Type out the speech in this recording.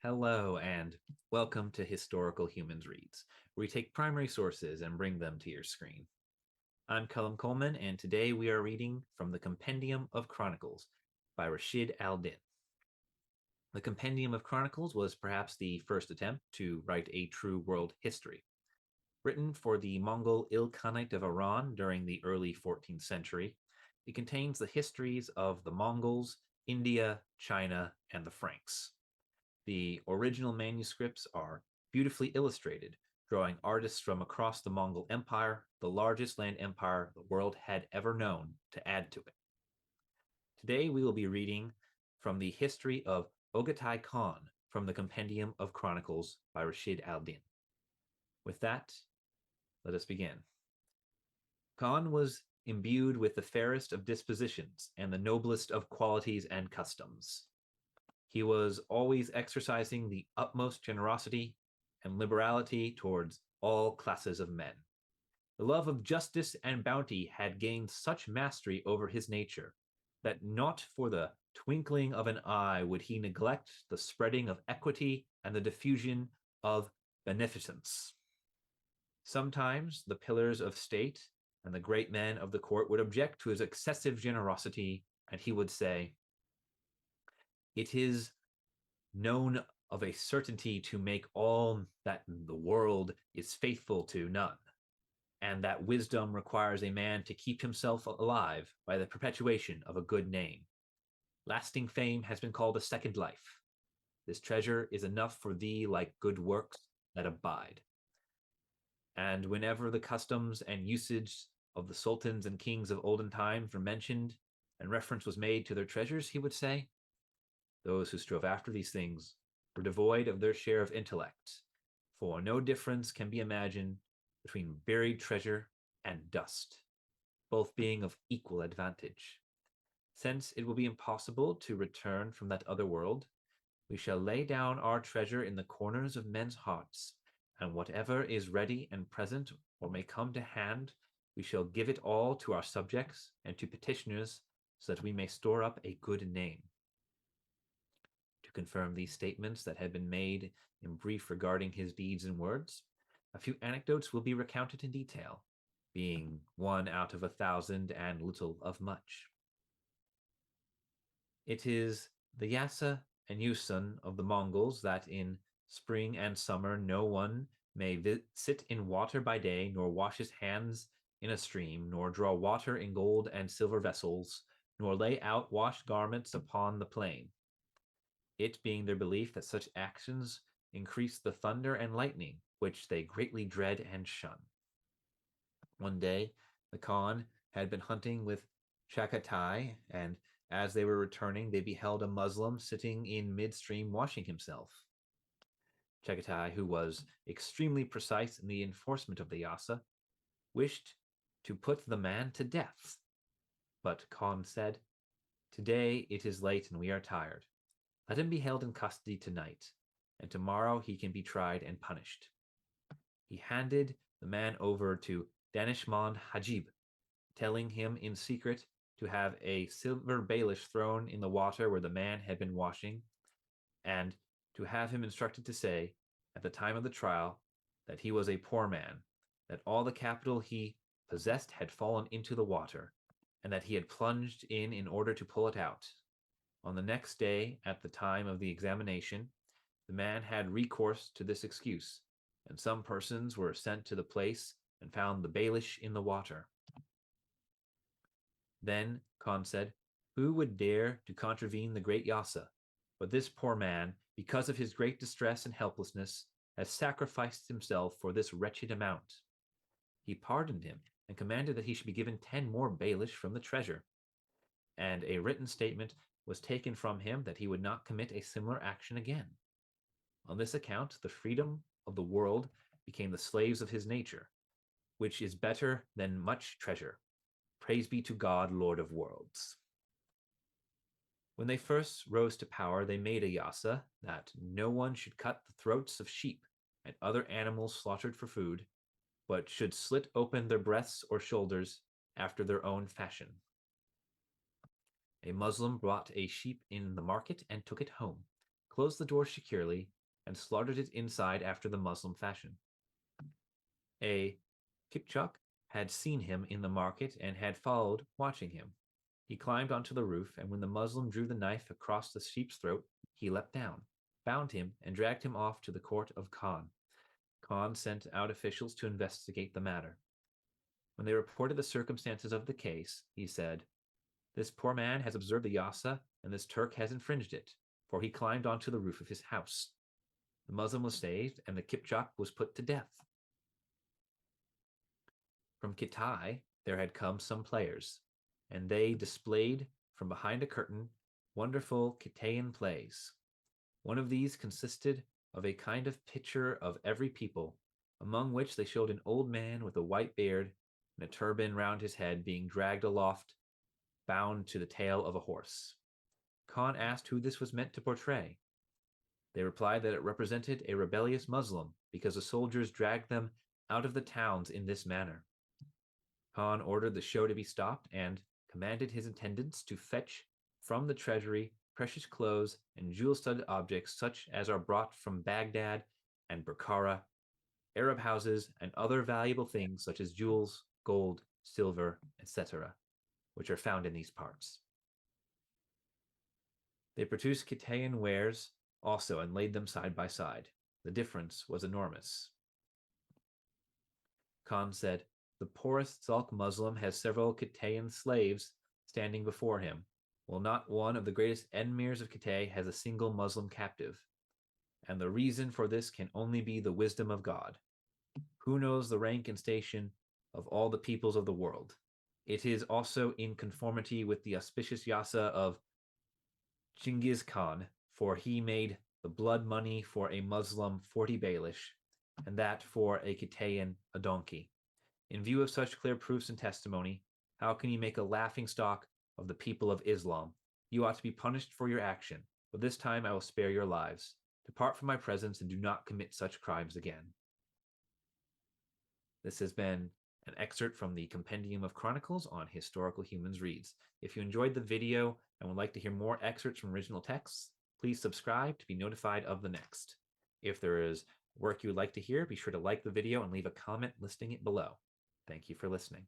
Hello, and welcome to Historical Humans Reads, where we take primary sources and bring them to your screen. I'm Colum Coleman, and today we are reading from the Compendium of Chronicles by Rashid Al-Din. The Compendium of Chronicles was perhaps the first attempt to write a true world history. Written for the Mongol Il-Khanate of Iran during the early 14th century, it contains the histories of the Mongols, India, China, and the Franks. The original manuscripts are beautifully illustrated, drawing artists from across the Mongol Empire, the largest land empire the world had ever known, to add to it. Today we will be reading from the history of Ogatai Khan from the Compendium of Chronicles by Rashid Al-Din. With that, let us begin. Khan was imbued with the fairest of dispositions and the noblest of qualities and customs. He was always exercising the utmost generosity and liberality towards all classes of men. The love of justice and bounty had gained such mastery over his nature that not for the twinkling of an eye would he neglect the spreading of equity and the diffusion of beneficence. Sometimes the pillars of state and the great men of the court would object to his excessive generosity, and he would say, "It is known of a certainty to make all that the world is faithful to none, and that wisdom requires a man to keep himself alive by the perpetuation of a good name. Lasting fame has been called a second life. This treasure is enough for thee like good works that abide." And whenever the customs and usage of the sultans and kings of olden times were mentioned, and reference was made to their treasures, he would say, "Those who strove after these things were devoid of their share of intellect, for no difference can be imagined between buried treasure and dust, both being of equal advantage. Since it will be impossible to return from that other world, we shall lay down our treasure in the corners of men's hearts, and whatever is ready and present or may come to hand, we shall give it all to our subjects and to petitioners, so that we may store up a good name." To confirm these statements that had been made in brief regarding his deeds and words, a few anecdotes will be recounted in detail, being one out of 1,000 and little of much. It is the Yasa and Yusun of the Mongols that in spring and summer no one may sit in water by day, nor wash his hands in a stream, nor draw water in gold and silver vessels, nor lay out washed garments upon the plain, it being their belief that such actions increase the thunder and lightning, which they greatly dread and shun. One day, the Khan had been hunting with Chagatai, and as they were returning, they beheld a Muslim sitting in midstream washing himself. Chagatai, who was extremely precise in the enforcement of the Yasa, wished to put the man to death. But Khan said, "Today it is late and we are tired. Let him be held in custody tonight, and tomorrow he can be tried and punished." He handed the man over to Danishmand Hajib, telling him in secret to have a silver bailish thrown in the water where the man had been washing, and to have him instructed to say, at the time of the trial, that he was a poor man, that all the capital he possessed had fallen into the water, and that he had plunged in order to pull it out. On the next day, at the time of the examination, the man had recourse to this excuse, and some persons were sent to the place and found the bailish in the water. Then Khan said, "Who would dare to contravene the great Yasa? But this poor man, because of his great distress and helplessness, has sacrificed himself for this wretched amount." He pardoned him and commanded that he should be given 10 more bailish from the treasure, and a written statement was taken from him that he would not commit a similar action again. On this account, the freedom of the world became the slaves of his nature, which is better than much treasure. Praise be to God, Lord of worlds. When they first rose to power, they made a yasa that no one should cut the throats of sheep and other animals slaughtered for food, but should slit open their breasts or shoulders after their own fashion. A Muslim brought a sheep in the market and took it home, closed the door securely, and slaughtered it inside after the Muslim fashion. A Kipchak had seen him in the market and had followed, watching him. He climbed onto the roof, and when the Muslim drew the knife across the sheep's throat, he leapt down, bound him, and dragged him off to the court of Khan. Khan sent out officials to investigate the matter. When they reported the circumstances of the case, he said, "This poor man has observed the yasa, and this Turk has infringed it, for he climbed onto the roof of his house." The Muslim was saved, and the Kipchak was put to death. From Kitai there had come some players, and they displayed from behind a curtain wonderful Kitaian plays. One of these consisted of a kind of picture of every people, among which they showed an old man with a white beard and a turban round his head being dragged aloft, bound to the tail of a horse. Khan asked who this was meant to portray. They replied that it represented a rebellious Muslim because the soldiers dragged them out of the towns in this manner. Khan ordered the show to be stopped and commanded his attendants to fetch from the treasury precious clothes and jewel-studded objects such as are brought from Baghdad and Bukhara, Arab houses, and other valuable things such as jewels, gold, silver, etc., which are found in these parts. They produced Kitaian wares also and laid them side by side. The difference was enormous. Khan said, "The poorest Sulk Muslim has several Kitaian slaves standing before him, while not one of the greatest emirs of Kitai has a single Muslim captive. And the reason for this can only be the wisdom of God. Who knows the rank and station of all the peoples of the world? It is also in conformity with the auspicious yasa of Chinggis Khan, for he made the blood money for a Muslim 40 bailish, and that for a Kitaian a donkey. In view of such clear proofs and testimony, how can you make a laughing stock of the people of Islam? You ought to be punished for your action, but this time I will spare your lives. Depart from my presence and do not commit such crimes again." This has been an excerpt from the Compendium of Chronicles on Historical Humans Reads. If you enjoyed the video and would like to hear more excerpts from original texts, please subscribe to be notified of the next. If there is work you would like to hear, be sure to like the video and leave a comment listing it below. Thank you for listening.